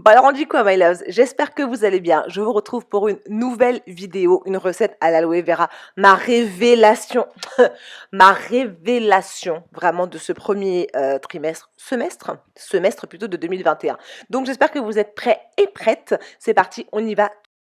Bon alors on dit quoi my loves? J'espère que vous allez bien. Je vous retrouve pour une nouvelle vidéo, une recette à l'aloe vera. Ma révélation, ma révélation vraiment de ce premier semestre plutôt de 2021. Donc j'espère que vous êtes prêts et prêtes. C'est parti, on y va.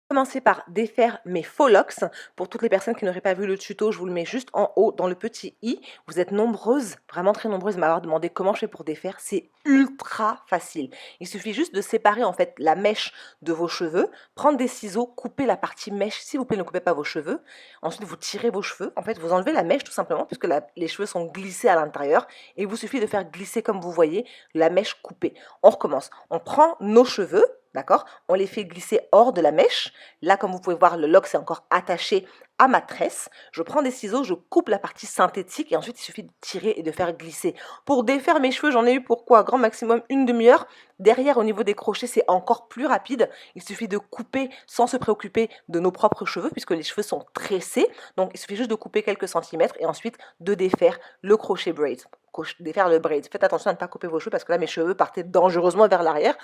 Commencer par défaire mes faux locks. Pour toutes les personnes qui n'auraient pas vu le tuto, je vous le mets juste en haut dans le petit i. Vous êtes nombreuses, vraiment très nombreuses à m'avoir demandé comment je fais pour défaire. C'est ultra facile. Il suffit juste de séparer en fait la mèche de vos cheveux, prendre des ciseaux, couper la partie mèche. S'il vous plaît, ne coupez pas vos cheveux. Ensuite, vous tirez vos cheveux. En fait, vous enlevez la mèche tout simplement puisque les cheveux sont glissés à l'intérieur. Et il vous suffit de faire glisser comme vous voyez la mèche coupée. On recommence. On prend nos cheveux. D'accord? On les fait glisser hors de la mèche. Là, comme vous pouvez voir, le lock est encore attaché à ma tresse. Je prends des ciseaux, je coupe la partie synthétique et ensuite il suffit de tirer et de faire glisser. Pour défaire mes cheveux, j'en ai eu pour quoi? Grand maximum une demi-heure. Derrière, au niveau des crochets, c'est encore plus rapide. Il suffit de couper sans se préoccuper de nos propres cheveux puisque les cheveux sont tressés. Donc, il suffit juste de couper quelques centimètres et ensuite de défaire le crochet braid. Défaire le braid. Faites attention à ne pas couper vos cheveux parce que là, mes cheveux partaient dangereusement vers l'arrière.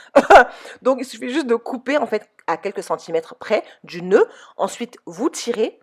Donc, il suffit juste de couper en fait à quelques centimètres près du nœud. Ensuite, vous tirez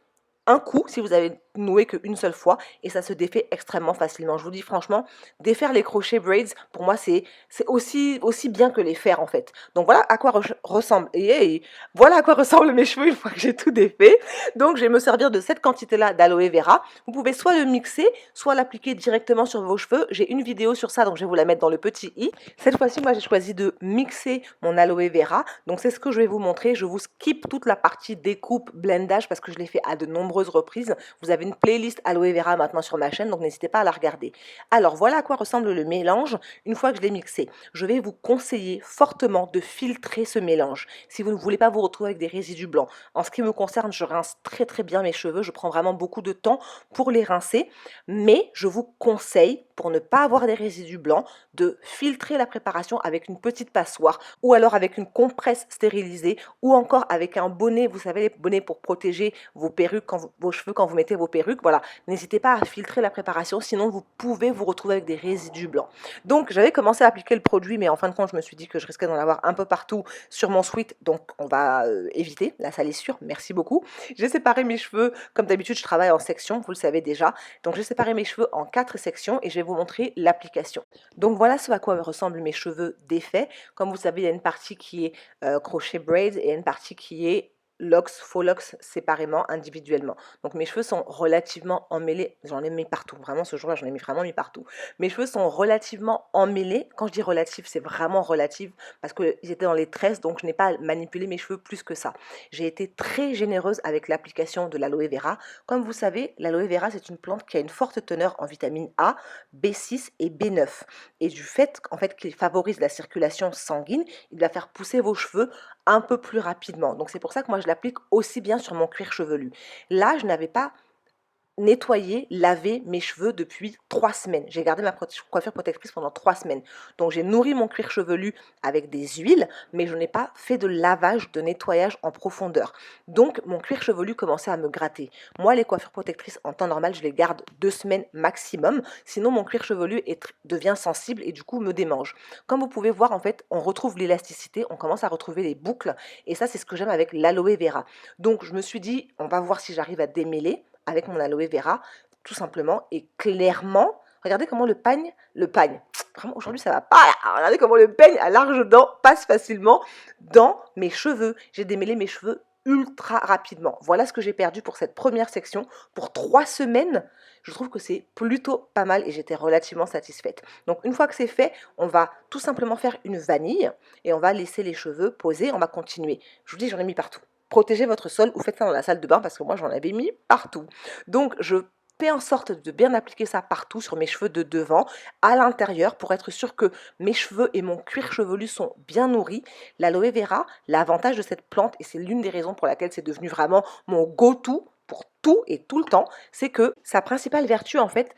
un coup si vous avez noué qu'une seule fois et ça se défait extrêmement facilement. Je vous dis franchement, défaire les crochets braids, pour moi, c'est aussi bien que les faire en fait. Donc voilà à quoi ressemble. Et voilà à quoi ressemblent mes cheveux une fois que j'ai tout défait. Donc je vais me servir de cette quantité-là d'aloe vera. Vous pouvez soit le mixer, soit l'appliquer directement sur vos cheveux. J'ai une vidéo sur ça, donc je vais vous la mettre dans le petit i. Cette fois-ci, moi j'ai choisi de mixer mon aloe vera. Donc c'est ce que je vais vous montrer. Je vous skip toute la partie découpe, blendage parce que je l'ai fait à de nombreuses reprises. Vous avez une playlist aloe vera maintenant sur ma chaîne, donc n'hésitez pas à la regarder. Alors voilà à quoi ressemble le mélange une fois que je l'ai mixé. Je vais vous conseiller fortement de filtrer ce mélange si vous ne voulez pas vous retrouver avec des résidus blancs. En ce qui me concerne, je rince très bien mes cheveux, je prends vraiment beaucoup de temps pour les rincer, mais je vous conseille, pour ne pas avoir des résidus blancs, de filtrer la préparation avec une petite passoire ou alors avec une compresse stérilisée ou encore avec un bonnet, vous savez les bonnets pour protéger vos perruques, vos cheveux quand vous mettez vos perruques, voilà. N'hésitez pas à filtrer la préparation, sinon vous pouvez vous retrouver avec des résidus blancs. Donc j'avais commencé à appliquer le produit, mais en fin de compte je me suis dit que je risquais d'en avoir un peu partout sur mon sweat, donc on va éviter la salissure, merci beaucoup. J'ai séparé mes cheveux, comme d'habitude je travaille en sections, vous le savez déjà, donc j'ai séparé mes cheveux en 4 sections et je vais vous montrer l'application. Donc voilà ce à quoi ressemblent mes cheveux défaits. Comme vous savez, il y a une partie qui est crochet braids et une partie qui est locks, faux locks séparément, individuellement. Donc mes cheveux sont relativement emmêlés, j'en ai mis partout, vraiment ce jour-là j'en ai vraiment mis partout. Mes cheveux sont relativement emmêlés, quand je dis relatif c'est vraiment relatif parce qu'ils étaient dans les tresses donc je n'ai pas manipulé mes cheveux plus que ça. J'ai été très généreuse avec l'application de l'aloe vera. Comme vous savez, l'aloe vera c'est une plante qui a une forte teneur en vitamine A, B6 et B9 et du fait en fait qu'il favorise la circulation sanguine, il va faire pousser vos cheveux un peu plus rapidement. Donc c'est pour ça que moi je l'applique aussi bien sur mon cuir chevelu. Là, je n'avais pas nettoyer, laver mes cheveux depuis 3 semaines. J'ai gardé ma coiffure protectrice pendant 3 semaines. Donc j'ai nourri mon cuir chevelu avec des huiles, mais je n'ai pas fait de lavage, de nettoyage en profondeur. Donc mon cuir chevelu commençait à me gratter. Moi, les coiffures protectrices, en temps normal, je les garde 2 semaines maximum. Sinon, mon cuir chevelu devient sensible et du coup me démange. Comme vous pouvez voir, en fait, on retrouve l'élasticité, on commence à retrouver les boucles. Et ça, c'est ce que j'aime avec l'aloe vera. Donc je me suis dit, on va voir si j'arrive à démêler avec mon aloe vera, tout simplement, et clairement, regardez comment le pagne, vraiment aujourd'hui ça va pas, regardez comment le peigne à larges dents passe facilement dans mes cheveux. J'ai démêlé mes cheveux ultra rapidement. Voilà ce que j'ai perdu pour cette première section. Pour 3 semaines, je trouve que c'est plutôt pas mal et j'étais relativement satisfaite. Donc une fois que c'est fait, on va tout simplement faire une vanille et on va laisser les cheveux poser, on va continuer. Je vous dis, j'en ai mis partout. Protégez votre sol ou faites ça dans la salle de bain parce que moi j'en avais mis partout. Donc je fais en sorte de bien appliquer ça partout sur mes cheveux de devant, à l'intérieur pour être sûr que mes cheveux et mon cuir chevelu sont bien nourris. L'aloe vera, l'avantage de cette plante, et c'est l'une des raisons pour laquelle c'est devenu vraiment mon go-to pour tout et tout le temps, c'est que sa principale vertu, en fait,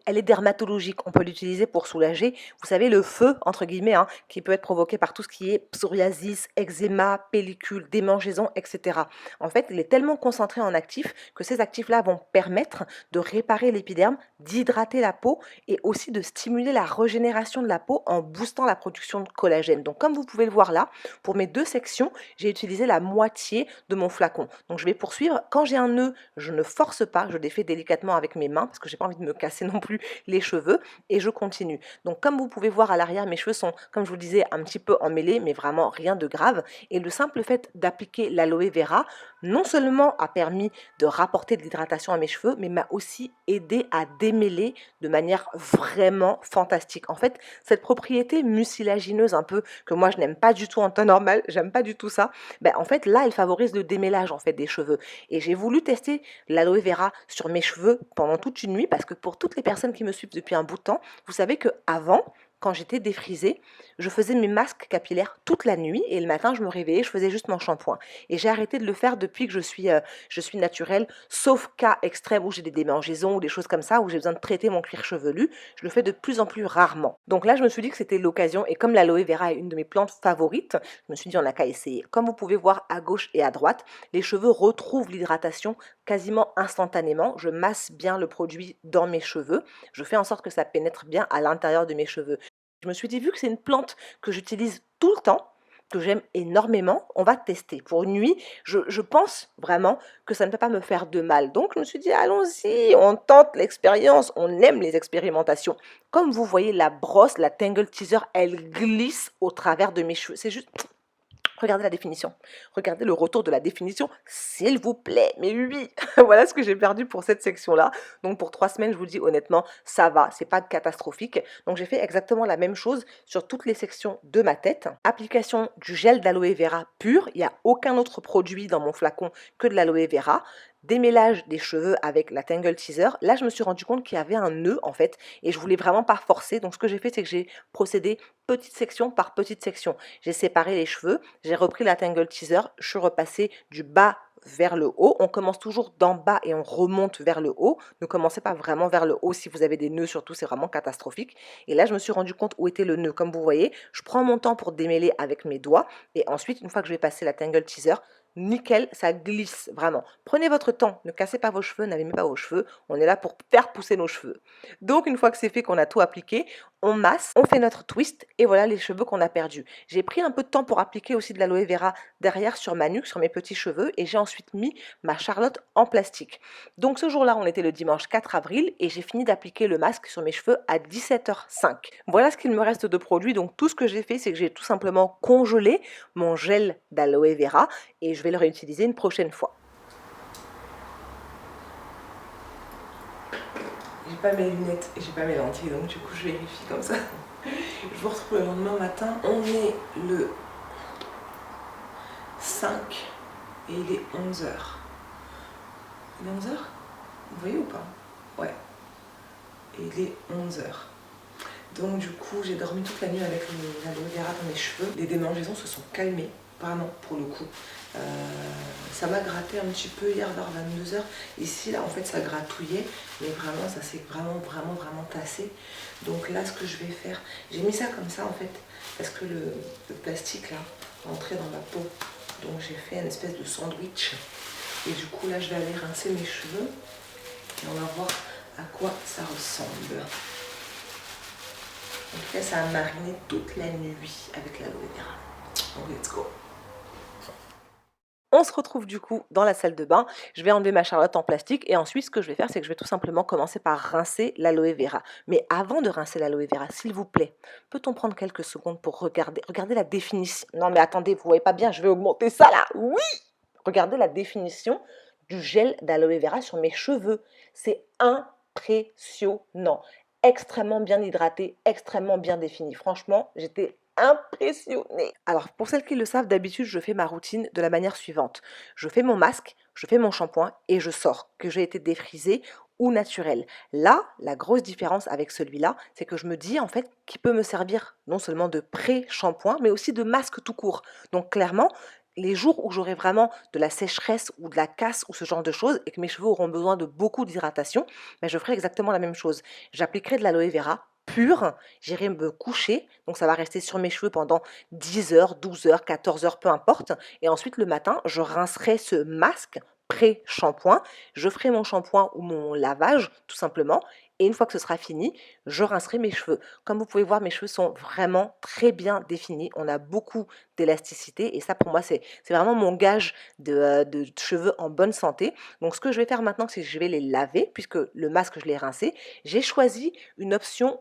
elle est dermatologique. On peut l'utiliser pour soulager, vous savez, le feu, entre guillemets, hein, qui peut être provoqué par tout ce qui est psoriasis, eczéma, pellicule, démangeaison, etc. En fait, il est tellement concentré en actifs que ces actifs-là vont permettre de réparer l'épiderme, d'hydrater la peau et aussi de stimuler la régénération de la peau en boostant la production de collagène. Donc, comme vous pouvez le voir là, pour mes 2 sections, j'ai utilisé la moitié de mon flacon. Donc, je vais poursuivre. Quand j'ai un nœud, je ne force pas, je défais délicatement avec mes mains parce que j'ai pas envie de me casser non plus les cheveux et je continue. Donc, comme vous pouvez voir à l'arrière, mes cheveux sont, comme je vous le disais, un petit peu emmêlés, mais vraiment rien de grave. Et le simple fait d'appliquer l'aloe vera, non seulement a permis de rapporter de l'hydratation à mes cheveux, mais m'a aussi aidé à démêler de manière vraiment fantastique. En fait, cette propriété mucilagineuse un peu que moi je n'aime pas du tout en temps normal, j'aime pas du tout ça, ben, en fait là elle favorise le démêlage en fait des cheveux. Et j'ai voulu tester l'aloe vera sur mes cheveux pendant toute une nuit parce que pour toutes les personnes qui me suivent depuis un bout de temps, vous savez que avant, quand j'étais défrisée, je faisais mes masques capillaires toute la nuit et le matin je me réveillais, je faisais juste mon shampoing. Et j'ai arrêté de le faire depuis que je suis naturelle, sauf cas extrême où j'ai des démangeaisons ou des choses comme ça, où j'ai besoin de traiter mon cuir chevelu, je le fais de plus en plus rarement. Donc là je me suis dit que c'était l'occasion et comme l'aloe vera est une de mes plantes favorites, je me suis dit on n'a qu'à essayer. Comme vous pouvez voir à gauche et à droite, les cheveux retrouvent l'hydratation quasiment instantanément. Je masse bien le produit dans mes cheveux, je fais en sorte que ça pénètre bien à l'intérieur de mes cheveux. Je me suis dit, vu que c'est une plante que j'utilise tout le temps, que j'aime énormément, on va tester. Pour une nuit, je pense vraiment que ça ne peut pas me faire de mal. Donc je me suis dit, allons-y, on tente l'expérience, on aime les expérimentations. Comme vous voyez, la brosse, la Tangle Teaser, elle glisse au travers de mes cheveux. C'est juste... Regardez la définition. Regardez le retour de la définition, s'il vous plaît. Mais oui, voilà ce que j'ai perdu pour cette section-là. Donc pour 3 semaines, je vous dis honnêtement, ça va, c'est pas catastrophique. Donc j'ai fait exactement la même chose sur toutes les sections de ma tête. Application du gel d'aloe vera pur. Il n'y a aucun autre produit dans mon flacon que de l'aloe vera. Démêlage des cheveux avec la Tangle Teaser. Là, je me suis rendu compte qu'il y avait un nœud en fait et je voulais vraiment pas forcer. Donc ce que j'ai fait, c'est que j'ai procédé petite section par petite section. J'ai séparé les cheveux, j'ai repris la Tangle Teaser, je suis repassée du bas vers le haut. On commence toujours d'en bas et on remonte vers le haut. Ne commencez pas vraiment vers le haut si vous avez des nœuds, surtout c'est vraiment catastrophique. Et là, je me suis rendu compte où était le nœud. Comme vous voyez, je prends mon temps pour démêler avec mes doigts et ensuite, une fois que je vais passer la Tangle Teaser, nickel, ça glisse vraiment. Prenez votre temps, ne cassez pas vos cheveux, n'abîmez pas vos cheveux. On est là pour faire pousser nos cheveux. Donc, une fois que c'est fait, qu'on a tout appliqué, on masse, on fait notre twist et voilà les cheveux qu'on a perdus. J'ai pris un peu de temps pour appliquer aussi de l'aloe vera derrière sur ma nuque, sur mes petits cheveux et j'ai ensuite mis ma Charlotte en plastique. Donc ce jour-là, on était le dimanche 4 avril et j'ai fini d'appliquer le masque sur mes cheveux à 17h05. Voilà ce qu'il me reste de produit. Donc tout ce que j'ai fait, c'est que j'ai tout simplement congelé mon gel d'aloe vera et je vais le réutiliser une prochaine fois. J'ai pas mes lunettes et j'ai pas mes lentilles, donc du coup je vérifie comme ça. Je vous retrouve le lendemain matin. On est le 5 et il est 11h. Il est 11h? Vous voyez ou pas? Ouais. Et il est 11h. Donc du coup j'ai dormi toute la nuit avec l'aloe vera dans mes cheveux. Les démangeaisons se sont calmées, vraiment pour le coup. Ça m'a gratté un petit peu hier vers 22h. Ici là en fait ça gratouillait, mais vraiment ça s'est vraiment tassé. Donc là ce que je vais faire, j'ai mis ça comme ça en fait, parce que le plastique là rentrait dans ma peau. Donc j'ai fait une espèce de sandwich. Et du coup là je vais aller rincer mes cheveux et on va voir à quoi ça ressemble. En tout cas ça a mariné toute la nuit avec l'aloe vera. Donc let's go. On se retrouve du coup dans la salle de bain. Je vais enlever ma Charlotte en plastique et ensuite ce que je vais faire, c'est que je vais tout simplement commencer par rincer l'aloe vera. Mais avant de rincer l'aloe vera, s'il vous plaît, peut-on prendre quelques secondes pour regarder la définition? Non mais attendez, vous voyez pas bien, je vais augmenter ça là. Oui! Regardez la définition du gel d'aloe vera sur mes cheveux. C'est impressionnant. Extrêmement bien hydraté, extrêmement bien défini. Franchement, j'étais impressionnée. Alors, pour celles qui le savent, d'habitude, je fais ma routine de la manière suivante. Je fais mon masque, je fais mon shampoing et je sors, que j'ai été défrisée ou naturelle. Là, la grosse différence avec celui-là, c'est que je me dis en fait qu'il peut me servir non seulement de pré-shampoing, mais aussi de masque tout court. Donc clairement, les jours où j'aurai vraiment de la sécheresse ou de la casse ou ce genre de choses et que mes cheveux auront besoin de beaucoup d'hydratation, ben je ferai exactement la même chose. J'appliquerai de l'aloe vera pur, j'irai me coucher, donc ça va rester sur mes cheveux pendant 10 heures, 12 heures, 14 heures, peu importe. Et ensuite, le matin, je rincerai ce masque pré-shampoing, je ferai mon shampoing ou mon lavage, tout simplement. Et une fois que ce sera fini, je rincerai mes cheveux. Comme vous pouvez voir, mes cheveux sont vraiment très bien définis. On a beaucoup d'élasticité et ça, pour moi, c'est vraiment mon gage de cheveux en bonne santé. Donc, ce que je vais faire maintenant, c'est que je vais les laver puisque le masque, je l'ai rincé. J'ai choisi une option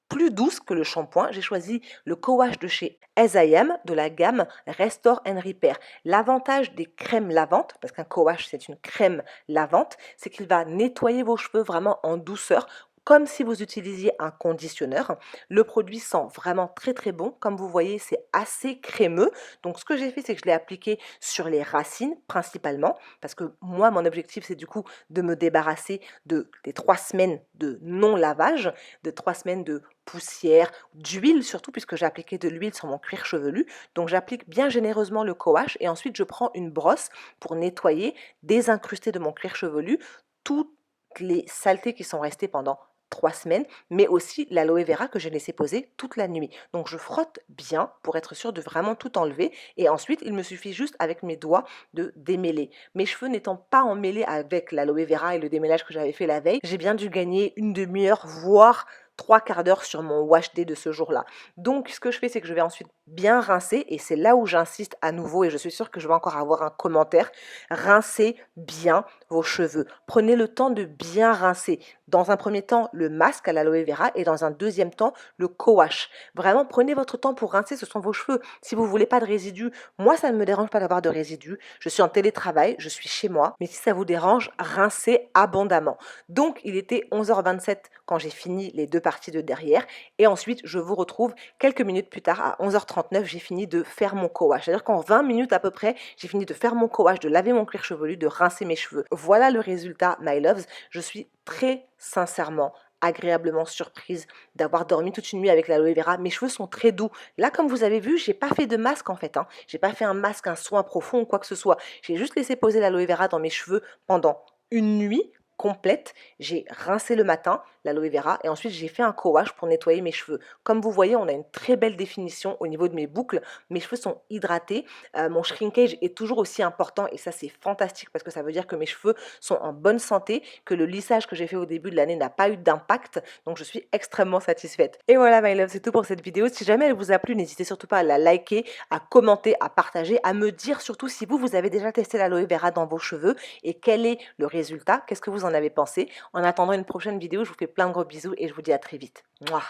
plus douce que le shampoing. J'ai choisi le co-wash de chez S.I.M. de la gamme Restore and Repair. L'avantage des crèmes lavantes, parce qu'un co-wash c'est une crème lavante, c'est qu'il va nettoyer vos cheveux vraiment en douceur, comme si vous utilisiez un conditionneur. Le produit sent vraiment très très bon. Comme vous voyez, c'est assez crémeux. Donc ce que j'ai fait, c'est que je l'ai appliqué sur les racines principalement, parce que moi, mon objectif, c'est du coup de me débarrasser des 3 semaines de non-lavage, de 3 semaines de poussière, d'huile surtout, puisque j'ai appliqué de l'huile sur mon cuir chevelu. Donc j'applique bien généreusement le co-wash et ensuite je prends une brosse pour nettoyer, désincruster de mon cuir chevelu toutes les saletés qui sont restées pendant 3 semaines, mais aussi l'aloe vera que j'ai laissé poser toute la nuit. Donc je frotte bien pour être sûre de vraiment tout enlever et ensuite il me suffit juste avec mes doigts de démêler. Mes cheveux n'étant pas emmêlés avec l'aloe vera et le démêlage que j'avais fait la veille, j'ai bien dû gagner une demi-heure, voire 3 quarts d'heure sur mon wash day de ce jour-là. Donc ce que je fais, c'est que je vais ensuite bien rincer et c'est là où j'insiste à nouveau et je suis sûre que je vais encore avoir un commentaire. Rincez bien vos cheveux. Prenez le temps de bien rincer. Dans un premier temps, le masque à l'aloe vera et dans un deuxième temps, le co-wash. Vraiment, prenez votre temps pour rincer, ce sont vos cheveux. Si vous ne voulez pas de résidus, moi, ça ne me dérange pas d'avoir de résidus. Je suis en télétravail, je suis chez moi, mais si ça vous dérange, rincez abondamment. Donc, il était 11h27 quand j'ai fini les 2 parties de derrière et ensuite, je vous retrouve quelques minutes plus tard à 11h39, j'ai fini de faire mon co-wash. C'est-à-dire qu'en 20 minutes à peu près, j'ai fini de faire mon co-wash, de laver mon cuir chevelu, de rincer mes cheveux. Voilà le résultat, my loves. Je suis très sincèrement agréablement surprise d'avoir dormi toute une nuit avec l'aloe vera. Mes cheveux sont très doux. Là, comme vous avez vu, j'ai pas fait de masque en fait. J'ai pas fait un masque, un soin profond ou quoi que ce soit. J'ai juste laissé poser l'aloe vera dans mes cheveux pendant une nuit complète. J'ai rincé le matin l'aloe vera et ensuite j'ai fait un co-wash pour nettoyer mes cheveux. Comme vous voyez, on a une très belle définition au niveau de mes boucles. Mes cheveux sont hydratés. Mon shrinkage est toujours aussi important et ça c'est fantastique parce que ça veut dire que mes cheveux sont en bonne santé, que le lissage que j'ai fait au début de l'année n'a pas eu d'impact. Donc je suis extrêmement satisfaite. Et voilà my love, c'est tout pour cette vidéo. Si jamais elle vous a plu, n'hésitez surtout pas à la liker, à commenter, à partager, à me dire surtout si vous avez déjà testé l'aloe vera dans vos cheveux et quel est le résultat, qu'est-ce que vous en avez pensé. En attendant une prochaine vidéo, je vous fais plein de gros bisous et je vous dis à très vite. Mouah.